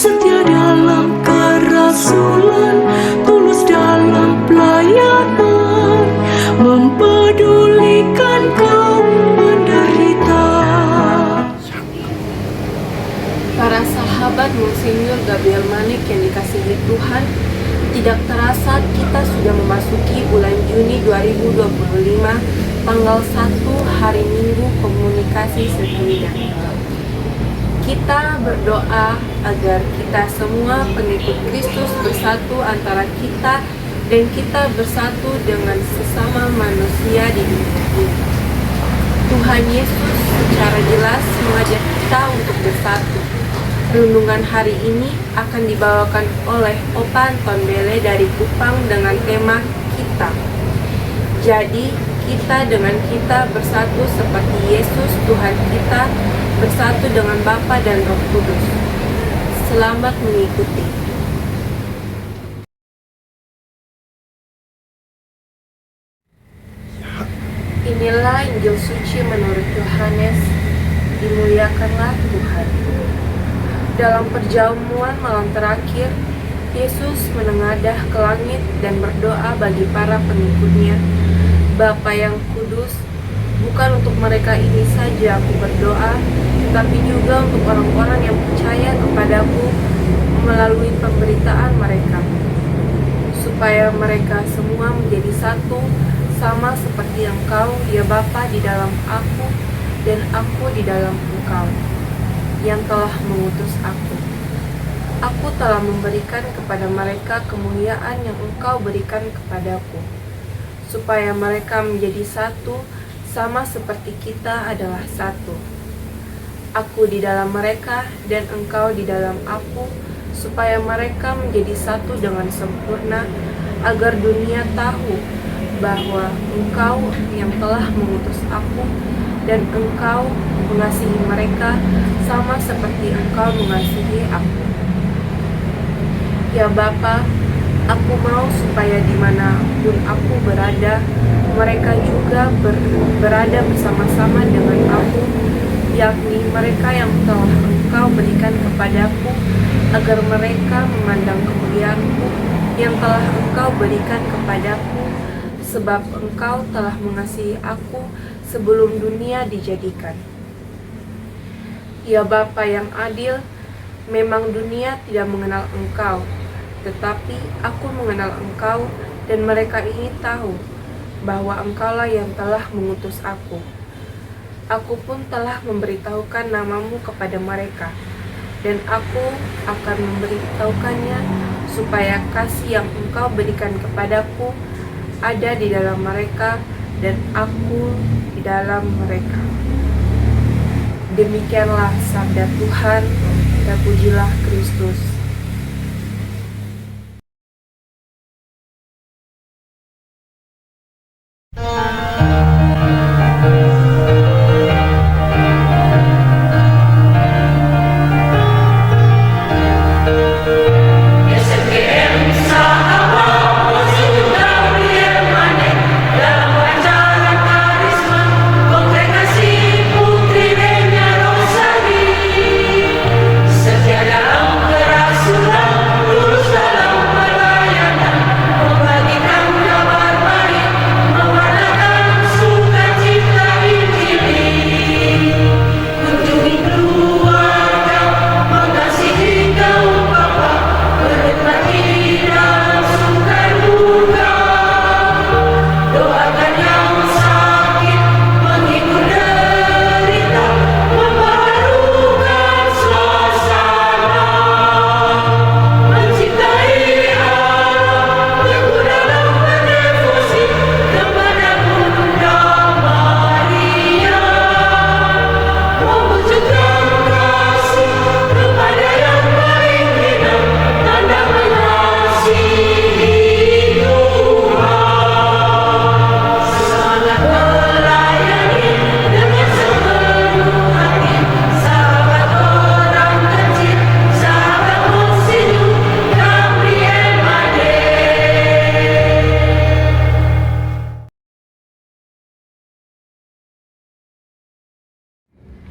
setia dalam kerasulan, tulus dalam pelayanan, mempedulikan kaum menderita. Para sahabat Monsinyur Gabriel Manik yang dikasihi Tuhan, tidak terasa kita sudah memasuki bulan Juni 2025, tanggal 1 hari Minggu Komunikasi Sedunia. Kita berdoa agar kita semua pengikut Kristus bersatu antara kita dan kita bersatu dengan sesama manusia di dunia ini. Tuhan Yesus secara jelas mengajak kita untuk bersatu. Renungan hari ini akan dibawakan oleh Opa Anton Bele dari Kupang dengan tema Kita. Jadi, kita dengan kita bersatu seperti Yesus Tuhan kita bersatu dengan Bapa dan Roh Kudus. Selamat mengikuti. Inilah Injil suci menurut Yohanes. Dimuliakanlah Tuhan. Dalam perjamuan malam terakhir, Yesus menengadah ke langit dan berdoa bagi para pengikutnya, Bapa yang kudus, bukan untuk mereka ini saja aku berdoa, tapi juga untuk orang-orang yang percaya kepadaku melalui pemberitaan mereka, supaya mereka semua menjadi satu, sama seperti Engkau, ya Bapa, di dalam aku dan aku di dalam Engkau, yang telah mengutus aku. Aku telah memberikan kepada mereka kemuliaan yang Engkau berikan kepadaku, supaya mereka menjadi satu, sama seperti kita adalah satu. Aku di dalam mereka dan Engkau di dalam aku, supaya mereka menjadi satu dengan sempurna, agar dunia tahu bahwa Engkau yang telah mengutus aku dan Engkau mengasihi mereka sama seperti Engkau mengasihi aku. Ya Bapa, aku mau supaya dimanapun aku berada, mereka juga berada bersama-sama dengan aku, yakni mereka yang telah Engkau berikan kepadaku, agar mereka memandang kemuliaan-Mu yang telah Engkau berikan kepadaku, sebab Engkau telah mengasihi aku sebelum dunia dijadikan. Ya Bapa yang adil, memang dunia tidak mengenal Engkau, tetapi aku mengenal Engkau, dan mereka ini tahu bahwa Engkaulah yang telah mengutus aku. Aku pun telah memberitahukan namamu kepada mereka, dan aku akan memberitahukannya, supaya kasih yang Engkau berikan kepadaku ada di dalam mereka, dan aku di dalam mereka. Demikianlah sabda Tuhan, terpujilah Kristus.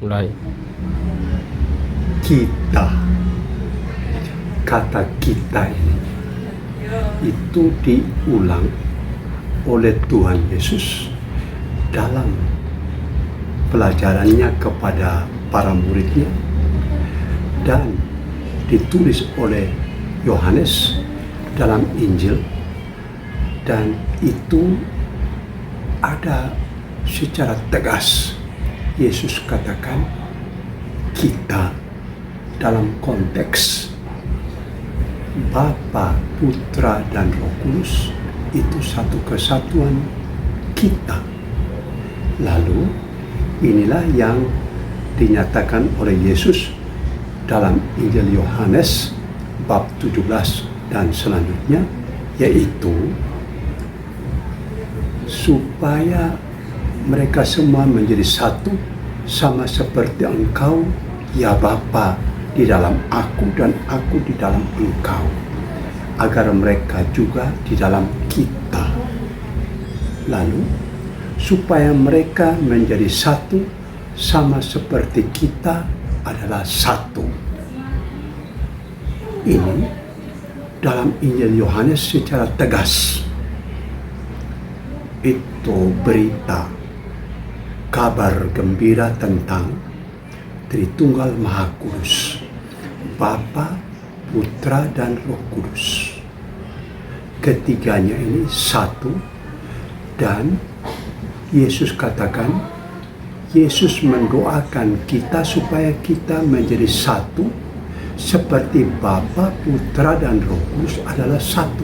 Mulai. Kita. kata kita ini itu diulang oleh Tuhan Yesus dalam pelajarannya kepada para muridnya dan ditulis oleh Yohanes dalam Injil, dan itu ada secara tegas Yesus katakan kita dalam konteks Bapa, Putra, dan Roh Kudus itu satu kesatuan kita. Lalu inilah yang dinyatakan oleh Yesus dalam Injil Yohanes bab 17 dan selanjutnya, yaitu supaya mereka semua menjadi satu sama seperti Engkau ya Bapa di dalam aku dan aku di dalam Engkau, agar mereka juga di dalam kita. Lalu supaya mereka menjadi satu sama seperti kita adalah satu. Ini dalam Injil Yohanes secara tegas. Itu berita kabar gembira tentang Tritunggal Maha Kudus, Bapa, Putra, dan Roh Kudus. Ketiganya ini satu, dan Yesus katakan, Yesus mendoakan kita supaya kita menjadi satu seperti Bapa, Putra, dan Roh Kudus adalah satu.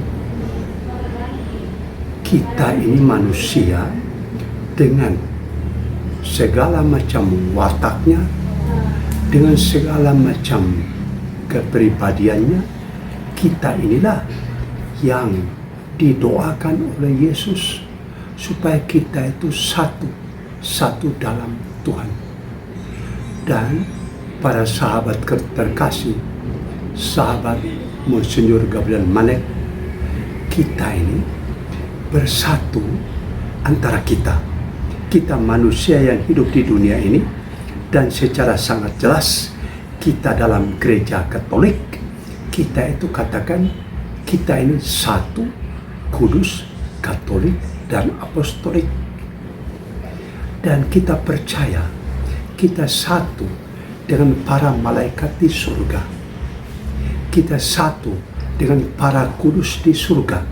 Kita ini manusia dengan segala macam wataknya, dengan segala macam kepribadiannya. Kita inilah yang didoakan oleh Yesus supaya kita itu satu dalam Tuhan. Dan para sahabat terkasih, sahabat Monsinyur Gabriel Manek, kita ini bersatu antara kita manusia yang hidup di dunia ini, dan secara sangat jelas kita dalam gereja Katolik, kita itu katakan kita ini satu, kudus, Katolik, dan apostolik. Dan kita percaya kita satu dengan para malaikat di surga, kita satu dengan para kudus di surga.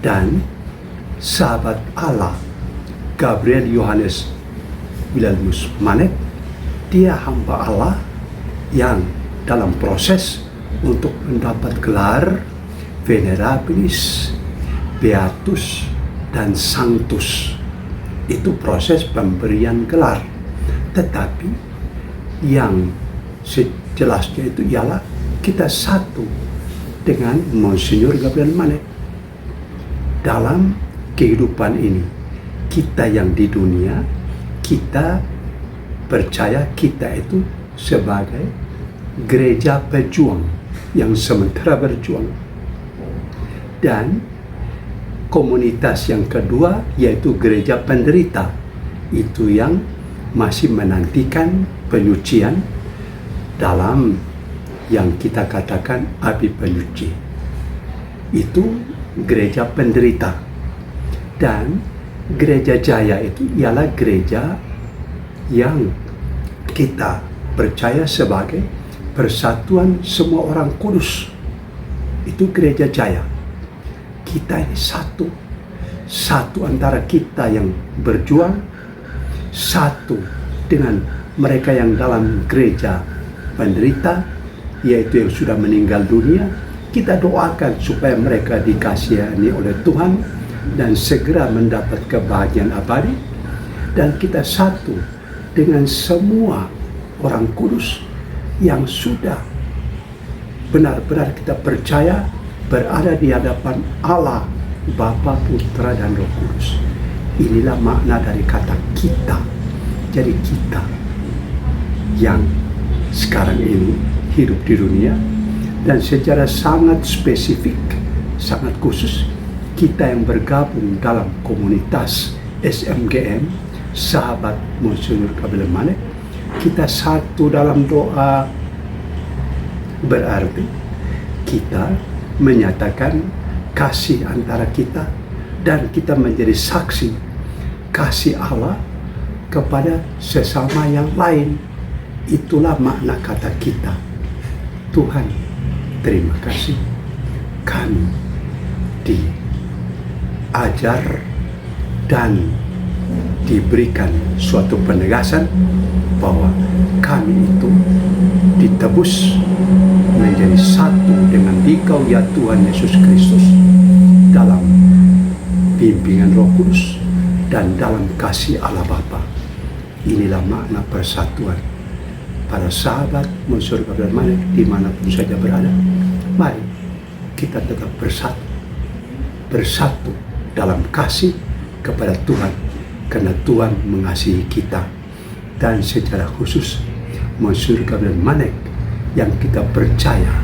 Dan sahabat Allah Gabriel Yohanes Wilhelmus Manek, dia hamba Allah yang dalam proses untuk mendapat gelar Venerabilis, Beatus, dan Sanctus. Itu proses pemberian gelar. Tetapi yang sejelasnya itu ialah kita satu dengan Monsinyur Gabriel Manek dalam kehidupan ini. Kita yang di dunia, kita percaya kita itu sebagai gereja pejuang yang sementara berjuang. Dan komunitas yang kedua yaitu gereja penderita, itu yang masih menantikan penyucian dalam yang kita katakan api penyuci. Itu gereja penderita. Dan gereja jaya itu ialah gereja yang kita percaya sebagai persatuan semua orang kudus. Itu gereja jaya. Kita ini satu antara kita yang berjuang, satu dengan mereka yang dalam gereja penderita, yaitu yang sudah meninggal dunia. Kita doakan supaya mereka dikasihani oleh Tuhan dan segera mendapat kebahagiaan abadi. Dan kita satu dengan semua orang kudus yang sudah benar-benar kita percaya berada di hadapan Allah, Bapa, Putra, dan Roh Kudus. Inilah makna dari kata kita. Jadi kita yang sekarang ini hidup di dunia, dan secara sangat spesifik, sangat khusus, kita yang bergabung dalam komunitas SMGM, sahabat Monsinyur Gabriel Manek, kita satu dalam doa. Berarti kita menyatakan kasih antara kita dan kita menjadi saksi kasih Allah kepada sesama yang lain. Itulah makna kata kita. Tuhan, terima kasih. Kami diajar dan diberikan suatu penegasan bahwa kami itu ditebus menjadi satu dengan Dikau ya Tuhan Yesus Kristus dalam bimbingan Roh Kudus dan dalam kasih Allah Bapa. Inilah makna persatuan. Para sahabat Monsurga dan Manek dimanapun saja berada, mari kita tetap bersatu dalam kasih kepada Tuhan, karena Tuhan mengasihi kita. Dan secara khusus Monsurga dan Manek yang kita percaya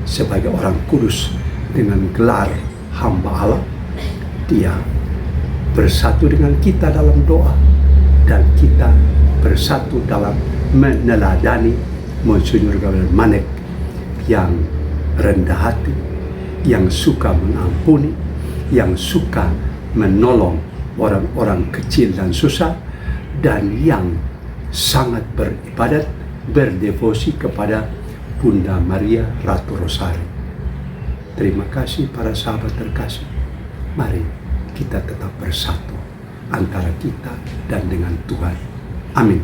sebagai orang kudus dengan gelar hamba Allah, dia bersatu dengan kita dalam doa, dan kita bersatu dalam meneladani Monsinyur Gabriel Manek yang rendah hati, yang suka mengampuni, yang suka menolong orang-orang kecil dan susah, dan yang sangat beribadat, berdevosi kepada Bunda Maria Ratu Rosari. Terima kasih para sahabat terkasih. Mari kita tetap bersatu antara kita dan dengan Tuhan. Amin.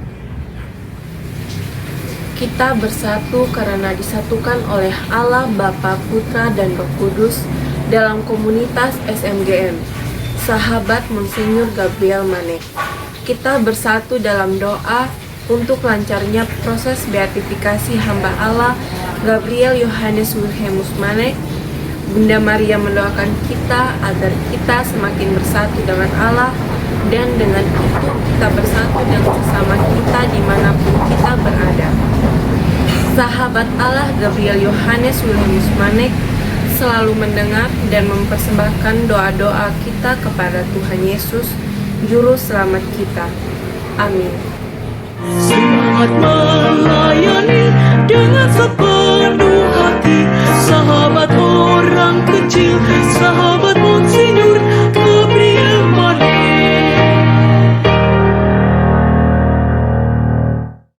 Kita bersatu karena disatukan oleh Allah Bapa, Putra, dan Roh Kudus dalam komunitas SMGM, Sahabat Monsinyur Gabriel Manek. Kita bersatu dalam doa untuk lancarnya proses beatifikasi hamba Allah Gabriel Yohanes Wilhelmus Manek. Bunda Maria mendoakan kita agar kita semakin bersatu dengan Allah, dan dengan itu kita bersatu dengan sesama kita dimanapun kita berada. Sahabat Allah Gabriel Yohanes Wilhelmus Manek selalu mendengar dan mempersembahkan doa-doa kita kepada Tuhan Yesus, Juru Selamat kita. Amin. Semangat melayani dengan sepenuh